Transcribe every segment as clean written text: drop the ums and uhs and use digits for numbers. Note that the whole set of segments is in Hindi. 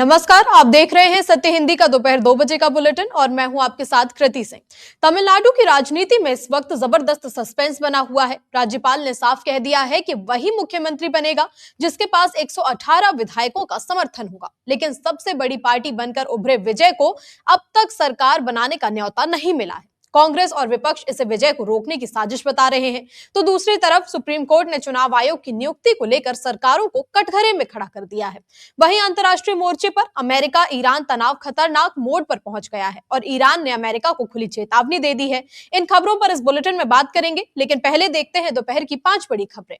नमस्कार, आप देख रहे हैं सत्य हिंदी का दोपहर 2 बजे का बुलेटिन और मैं हूं आपके साथ कृति सिंह। तमिलनाडु की राजनीति में इस वक्त जबरदस्त सस्पेंस बना हुआ है। राज्यपाल ने साफ कह दिया है कि वही मुख्यमंत्री बनेगा जिसके पास 118 विधायकों का समर्थन होगा, लेकिन सबसे बड़ी पार्टी बनकर उभरे विजय को अब तक सरकार बनाने का न्योता नहीं मिला है। कांग्रेस और विपक्ष इसे विजय को रोकने की साजिश बता रहे हैं, तो दूसरी तरफ सुप्रीम कोर्ट ने चुनाव आयोग की नियुक्ति को लेकर सरकारों को कटघरे में खड़ा कर दिया है। वहीं अंतर्राष्ट्रीय मोर्चे पर अमेरिका ईरान तनाव खतरनाक मोड़ पर पहुंच गया है और ईरान ने अमेरिका को खुली चेतावनी दे दी है। इन खबरों पर इस बुलेटिन में बात करेंगे, लेकिन पहले देखते हैं दोपहर की 5 बड़ी खबरें।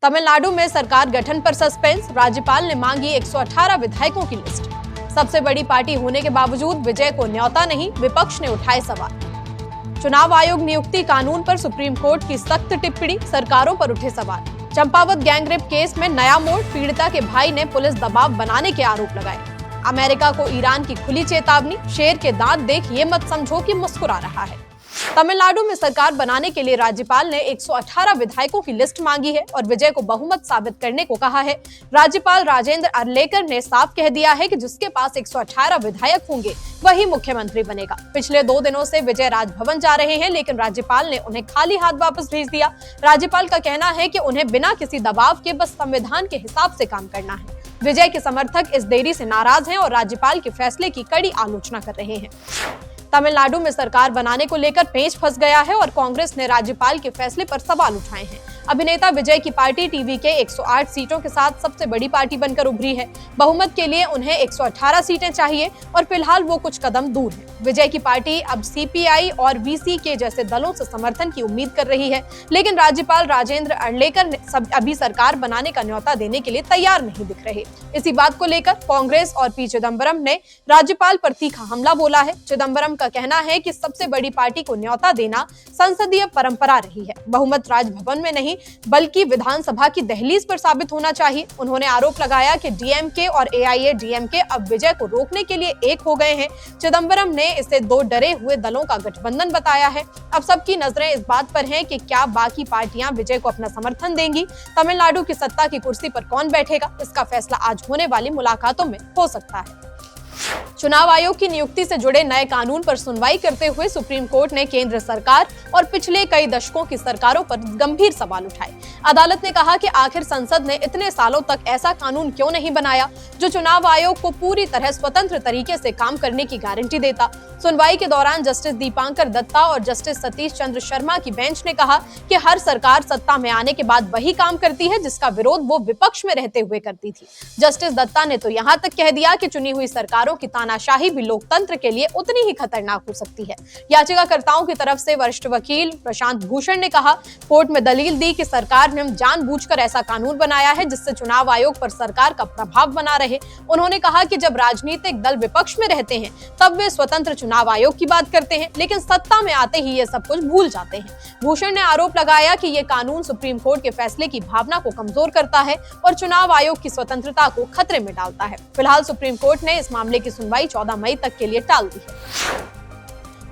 तमिलनाडु में सरकार गठन पर सस्पेंस, राज्यपाल ने मांगी 118 विधायकों की लिस्ट। सबसे बड़ी पार्टी होने के बावजूद विजय को न्योता नहीं, विपक्ष ने उठाए सवाल। चुनाव आयोग नियुक्ति कानून पर सुप्रीम कोर्ट की सख्त टिप्पणी, सरकारों पर उठे सवाल। चंपावत गैंगरेप केस में नया मोड़, पीड़िता के भाई ने पुलिस दबाव बनाने के आरोप लगाए। अमेरिका को ईरान की खुली चेतावनी, शेर के दांत देख ये मत समझो कि मुस्कुरा रहा है। तमिलनाडु में सरकार बनाने के लिए राज्यपाल ने 118 विधायकों की लिस्ट मांगी है और विजय को बहुमत साबित करने को कहा है। राज्यपाल राजेंद्र अर्लेकर ने साफ कह दिया है कि जिसके पास 118 विधायक होंगे वही मुख्यमंत्री बनेगा। पिछले 2 दिनों से विजय राजभवन जा रहे हैं, लेकिन राज्यपाल ने उन्हें खाली हाथ वापस भेज दिया। राज्यपाल का कहना है कि उन्हें बिना किसी दबाव के बस संविधान के हिसाब से काम करना है। विजय के समर्थक इस देरी से नाराज हैं और राज्यपाल के फैसले की कड़ी आलोचना कर रहे हैं। तमिलनाडु में सरकार बनाने को लेकर पेंच फंस गया है और कांग्रेस ने राज्यपाल के फैसले पर सवाल उठाए हैं। अभिनेता विजय की पार्टी टीवी के 108 सीटों के साथ सबसे बड़ी पार्टी बनकर उभरी है। बहुमत के लिए उन्हें 118 सीटें चाहिए और फिलहाल वो कुछ कदम दूर है। विजय की पार्टी अब सीपीआई और वीसीके जैसे दलों से समर्थन की उम्मीद कर रही है, लेकिन राज्यपाल राजेंद्र अर्लेकर अभी सरकार बनाने का न्योता देने के लिए तैयार नहीं दिख रहे। इसी बात को लेकर कांग्रेस और पी चिदम्बरम ने राज्यपाल पर तीखा हमला बोला है। चिदम्बरम का कहना है कि सबसे बड़ी पार्टी को न्योता देना संसदीय परंपरा रही है। बहुमत राजभवन में नहीं बल्कि विधानसभा की दहलीज पर साबित होना चाहिए। उन्होंने आरोप लगाया कि डीएमके और एआईएडीएमके अब विजय को रोकने के लिए एक हो गए हैं। चिदम्बरम ने इसे 2 डरे हुए दलों का गठबंधन बताया है। अब सबकी नजरें इस बात पर हैं कि क्या बाकी पार्टियां विजय को अपना समर्थन देंगी। तमिलनाडु की सत्ता की कुर्सी पर कौन बैठेगा, इसका फैसला आज होने वाली मुलाकातों में हो सकता है। चुनाव आयोग की नियुक्ति से जुड़े नए कानून पर सुनवाई करते हुए सुप्रीम कोर्ट ने केंद्र सरकार और पिछले कई दशकों की सरकारों पर गंभीर सवाल उठाए। अदालत ने कहा कि आखिर संसद ने इतने सालों तक ऐसा कानून क्यों नहीं बनाया जो चुनाव आयोग को पूरी तरह स्वतंत्र तरीके से काम करने की गारंटी देता। सुनवाई के दौरान जस्टिस दीपांकर दत्ता और जस्टिस सतीश चंद्र शर्मा की बेंच ने कहा कि हर सरकार सत्ता में आने के बाद वही काम करती है जिसका विरोध वो विपक्ष में रहते हुए करती थी। जस्टिस दत्ता ने तो यहाँ तक कह दिया कि चुनी हुई सरकारों की तानाशाही भी लोकतंत्र के लिए उतनी ही खतरनाक हो सकती है। याचिकाकर्ताओं की तरफ से वरिष्ठ वकील प्रशांत भूषण ने कहा, कोर्ट में दलील दी कि सरकार ने जानबूझकर ऐसा कानून बनाया है जिससे चुनाव आयोग पर सरकार का प्रभाव बना रहे। उन्होंने कहा कि जब राजनीतिक दल विपक्ष में रहते हैं तब वे स्वतंत्र चुनाव आयोग की बात करते हैं, लेकिन सत्ता में आते ही ये सब कुछ भूल जाते हैं। भूषण ने आरोप लगाया कि ये कानून सुप्रीम कोर्ट के फैसले की भावना को कमजोर करता है और चुनाव आयोग की स्वतंत्रता को खतरे में डालता है। फिलहाल सुप्रीम कोर्ट ने इस मामले की सुनवाई 14 मई तक के लिए टाल दी है।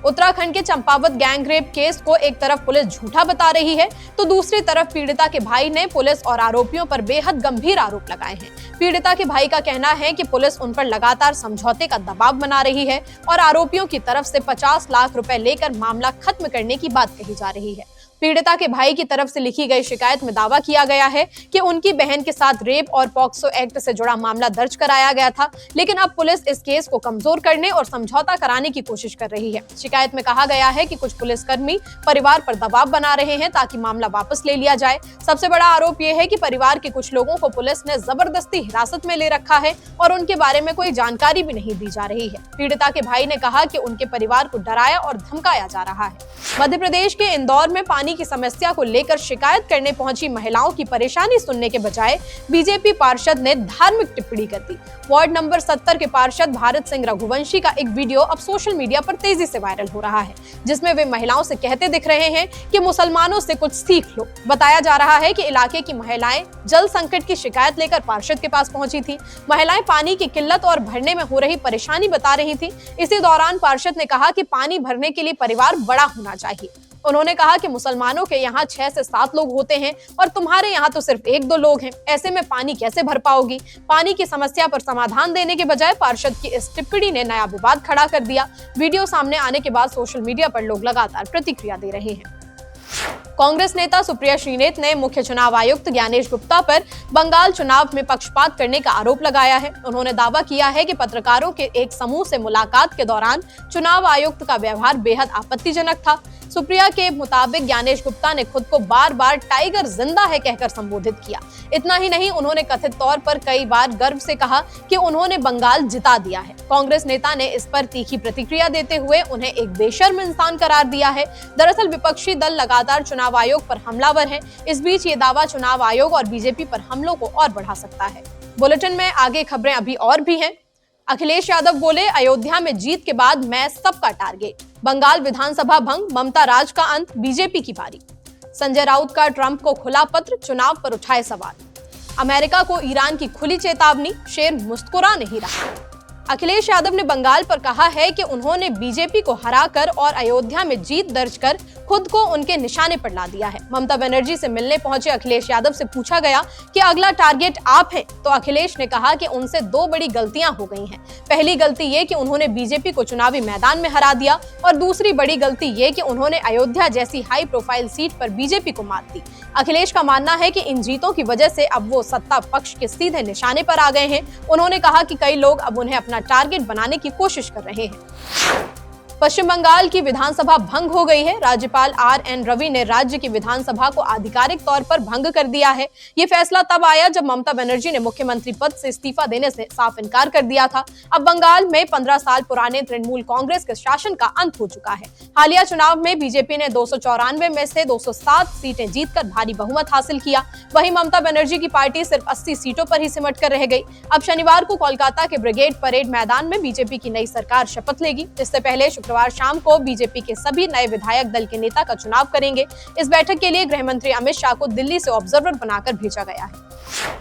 उत्तराखंड के चंपावत गैंगरेप केस को एक तरफ पुलिस झूठा बता रही है, तो दूसरी तरफ पीड़िता के भाई ने पुलिस और आरोपियों पर बेहद गंभीर आरोप लगाए हैं। पीड़िता के भाई का कहना है कि पुलिस उन पर लगातार समझौते का दबाव बना रही है और आरोपियों की तरफ से 50 लाख रुपए लेकर मामला खत्म करने की बात कही जा रही है। पीड़िता के भाई की तरफ से लिखी गई शिकायत में दावा किया गया है कि उनकी बहन के साथ रेप और पॉक्सो एक्ट से जुड़ा मामला दर्ज कराया गया था, लेकिन अब पुलिस इस केस को कमजोर करने और समझौता कराने की कोशिश कर रही है। शिकायत में कहा गया है कि कुछ पुलिसकर्मी परिवार पर दबाव बना रहे हैं ताकि मामला वापस ले लिया जाए। सबसे बड़ा आरोप यह है कि परिवार के कुछ लोगों को पुलिस ने जबरदस्ती हिरासत में ले रखा है और उनके बारे में कोई जानकारी भी नहीं दी जा रही है। पीड़िता के भाई ने कहा कि उनके परिवार को डराया और धमकाया जा रहा है। मध्य प्रदेश के इंदौर में पानी की समस्या को लेकर शिकायत करने पहुंची महिलाओं की परेशानी सुनने के बजाय बीजेपी पार्षद ने धार्मिक टिप्पणी कर दी। वार्ड नंबर 70 के पार्षद भारत सिंह रघुवंशी का एक वीडियो अब सोशल मीडिया पर तेजी से वायरल हो रहा है, जिसमें वे महिलाओं से कहते दिख रहे हैं कि मुसलमानों से कुछ सीख लो। बताया जा रहा है कि इलाके की महिलाएं जल संकट की शिकायत लेकर पार्षद के पास पहुंची थी। महिलाएं पानी की किल्लत और भरने में हो रही परेशानी बता रही थी। इसी दौरान पार्षद ने कहा कि पानी भरने के लिए परिवार बड़ा होना चाहिए। उन्होंने कहा कि मुसलमानों के यहाँ 6 से 7 लोग होते हैं और तुम्हारे यहाँ तो सिर्फ 1-2 लोग हैं, ऐसे में पानी कैसे भर पाओगी? पानी की समस्या पर समाधान देने के बजाय पार्षद की इस टिप्पणी ने नया विवाद खड़ा कर दिया। वीडियो सामने आने के बाद सोशल मीडिया पर लोग लगातार प्रतिक्रिया दे रहे हैं। कांग्रेस नेता सुप्रिया श्रीनेत ने मुख्य चुनाव आयुक्त ज्ञानेश गुप्ता पर बंगाल चुनाव में पक्षपात करने का आरोप लगाया है। उन्होंने दावा किया है कि पत्रकारों के एक समूह से मुलाकात के दौरान चुनाव आयुक्त का व्यवहार बेहद आपत्तिजनक था। सुप्रिया के मुताबिक ज्ञानेश गुप्ता ने खुद को बार बार टाइगर जिंदा है कहकर संबोधित किया। इतना ही नहीं, उन्होंने कथित तौर पर कई बार गर्व से कहा कि उन्होंने बंगाल जिता दिया है। कांग्रेस नेता ने इस पर तीखी प्रतिक्रिया देते हुए उन्हें एक बेशर्म इंसान करार दिया है। दरअसल विपक्षी दल लगातार चुनाव आयोग पर हमलावर है। इस बीच ये दावा चुनाव आयोग और बीजेपी पर हमलों को और बढ़ा सकता है। बुलेटिन में आगे खबरें अभी और भी हैं। अखिलेश यादव बोले, अयोध्या में जीत के बाद मैं सबका टारगेट। बंगाल विधानसभा भंग, ममता राज का अंत, बीजेपी की बारी। संजय राउत का ट्रंप को खुला पत्र, चुनाव पर उठाए सवाल। अमेरिका को ईरान की खुली चेतावनी, शेर मुस्कुरा नहीं रहा। अखिलेश यादव ने बंगाल पर कहा है कि उन्होंने बीजेपी को हराकर और अयोध्या में जीत दर्ज कर खुद को उनके निशाने पर ला दिया है। ममता बनर्जी से मिलने पहुंचे अखिलेश यादव से पूछा गया कि अगला टारगेट आप हैं, तो अखिलेश ने कहा कि उनसे 2 बड़ी गलतियां हो गई हैं। पहली गलती ये कि उन्होंने बीजेपी को चुनावी मैदान में हरा दिया और दूसरी बड़ी गलती ये कि उन्होंने अयोध्या जैसी हाई प्रोफाइल सीट पर बीजेपी को मात दी। अखिलेश का मानना है कि इन जीतों की वजह से अब वो सत्ता पक्ष के सीधे निशाने पर आ गए हैं। उन्होंने कहा कि कई लोग अब उन्हें अपना टारगेट बनाने की कोशिश कर रहे हैं। पश्चिम बंगाल की विधानसभा भंग हो गई है। राज्यपाल RN रवि ने राज्य की विधानसभा को आधिकारिक तौर पर भंग कर दिया है। ये फैसला तब आया जब ममता बनर्जी ने मुख्यमंत्री पद से इस्तीफा देने से साफ इनकार कर दिया था। अब बंगाल में 15 साल पुराने तृणमूल कांग्रेस के शासन का अंत हो चुका है। हालिया चुनाव में बीजेपी ने 294 में से 207 सीटें जीतकर भारी बहुमत हासिल किया। वहीं ममता बनर्जी की पार्टी सिर्फ 80 सीटों पर ही सिमट कर रह गई। अब शनिवार को कोलकाता के ब्रिगेड परेड मैदान में बीजेपी की नई सरकार शपथ लेगी। इससे पहले शुक्रवार शाम को बीजेपी के सभी नए विधायक दल के नेता का चुनाव करेंगे। इस बैठक के लिए गृह मंत्री अमित शाह को दिल्ली से ऑब्जर्वर बनाकर भेजा गया है।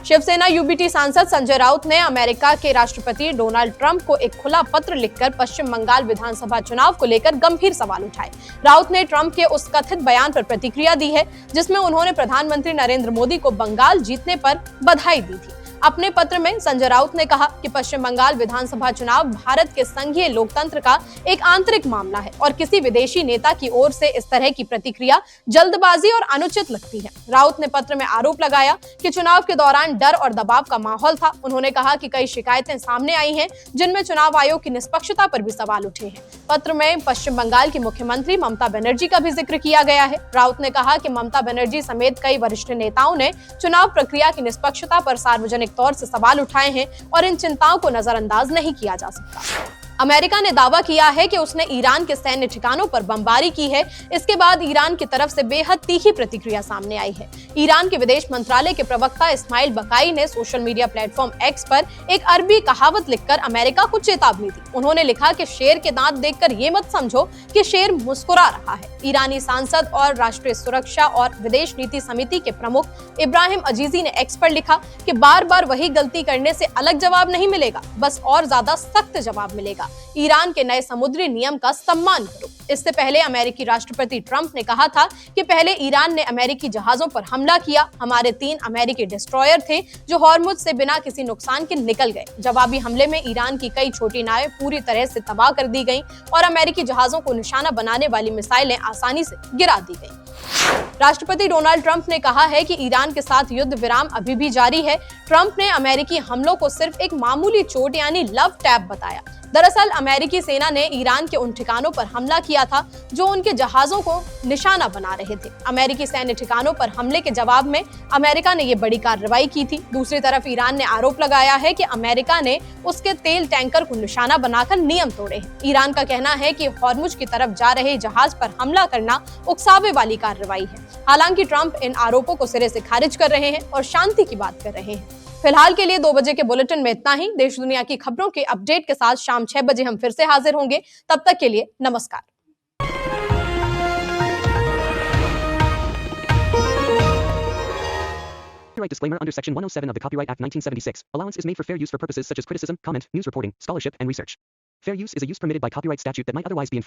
शिवसेना यूबीटी सांसद संजय राउत ने अमेरिका के राष्ट्रपति डोनाल्ड ट्रंप को एक खुला पत्र लिखकर पश्चिम बंगाल विधानसभा चुनाव को लेकर गंभीर सवाल उठाए। राउत ने ट्रंप के उस कथित बयान पर प्रतिक्रिया दी है जिसमें उन्होंने प्रधानमंत्री नरेंद्र मोदी को बंगाल जीतने पर बधाई दी थी। अपने पत्र में संजय राउत ने कहा कि पश्चिम बंगाल विधानसभा चुनाव भारत के संघीय लोकतंत्र का एक आंतरिक मामला है और किसी विदेशी नेता की ओर से इस तरह की प्रतिक्रिया जल्दबाजी और अनुचित लगती है। राउत ने पत्र में आरोप लगाया कि चुनाव के दौरान डर और दबाव का माहौल था। उन्होंने कहा कि कई शिकायतें सामने आई हैं जिनमें चुनाव आयोग की निष्पक्षता पर भी सवाल उठे हैं। पत्र में पश्चिम बंगाल की मुख्यमंत्री ममता बनर्जी का भी जिक्र किया गया है। राउत ने कहा कि ममता बनर्जी समेत कई वरिष्ठ नेताओं ने चुनाव प्रक्रिया की निष्पक्षता पर सार्वजनिक तौर से सवाल उठाए हैं और इन चिंताओं को नजरअंदाज नहीं किया जा सकता। अमेरिका ने दावा किया है कि उसने ईरान के सैन्य ठिकानों पर बमबारी की है। इसके बाद ईरान की तरफ से बेहद तीखी प्रतिक्रिया सामने आई है। ईरान के विदेश मंत्रालय के प्रवक्ता इस्माइल बकाई ने सोशल मीडिया प्लेटफॉर्म एक्स पर एक अरबी कहावत लिखकर अमेरिका को चेतावनी दी। उन्होंने लिखा कि शेर के दांत देखकर ये मत समझो कि शेर मुस्कुरा रहा है। ईरानी सांसद और राष्ट्रीय सुरक्षा और विदेश नीति समिति के प्रमुख इब्राहिम अजीजी ने एक्स पर लिखा कि बार बार वही गलती करने से अलग जवाब नहीं मिलेगा, बस और ज्यादा सख्त जवाब मिलेगा। ईरान के नए समुद्री नियम का सम्मान करो। इससे पहले अमेरिकी राष्ट्रपति ट्रंप ने कहा था कि पहले ईरान ने अमेरिकी जहाजों पर हमला किया। हमारे 3 अमेरिकी डिस्ट्रॉयर थे जो हॉर्मुज से बिना किसी नुकसान के निकल गए। जवाबी हमले में ईरान की कई छोटी नावें पूरी तरह से तबाह कर दी गईं और अमेरिकी जहाजों को निशाना बनाने वाली मिसाइलें आसानी से गिरा दी गईं। राष्ट्रपति डोनाल्ड ट्रंप ने कहा है कि ईरान के साथ युद्ध विराम अभी भी जारी है। ट्रंप ने अमेरिकी हमलों को सिर्फ एक मामूली चोट यानी लव टैप बताया। दरअसल अमेरिकी सेना ने ईरान के उन ठिकानों पर हमला किया था जो उनके जहाजों को निशाना बना रहे थे। अमेरिकी सैन्य ठिकानों पर हमले के जवाब में अमेरिका ने ये बड़ी कार्रवाई की थी। दूसरी तरफ ईरान ने आरोप लगाया है कि अमेरिका ने उसके तेल टैंकर को निशाना बनाकर नियम तोड़े हैं। ईरान का कहना है कि हॉर्मुज की तरफ जा रहे जहाज पर हमला करना उकसावे वाली कार्रवाई है। हालांकि ट्रंप इन आरोपों को सिरे से खारिज कर रहे हैं और शांति की बात कर रहे हैं। फिलहाल के लिए 2 बजे के बुलेटिन में इतना ही। देश दुनिया की खबरों के अपडेट के साथ शाम 6 बजे हम फिर से हाजिर होंगे। तब तक के लिए नमस्कार। Copyright disclaimer under Section 107 of the Copyright Act 1976. Allowance is made for fair use for purposes such as criticism, comment, news reporting, scholarship, and research. Fair use is a use permitted by copyright statute that might otherwise be infringed.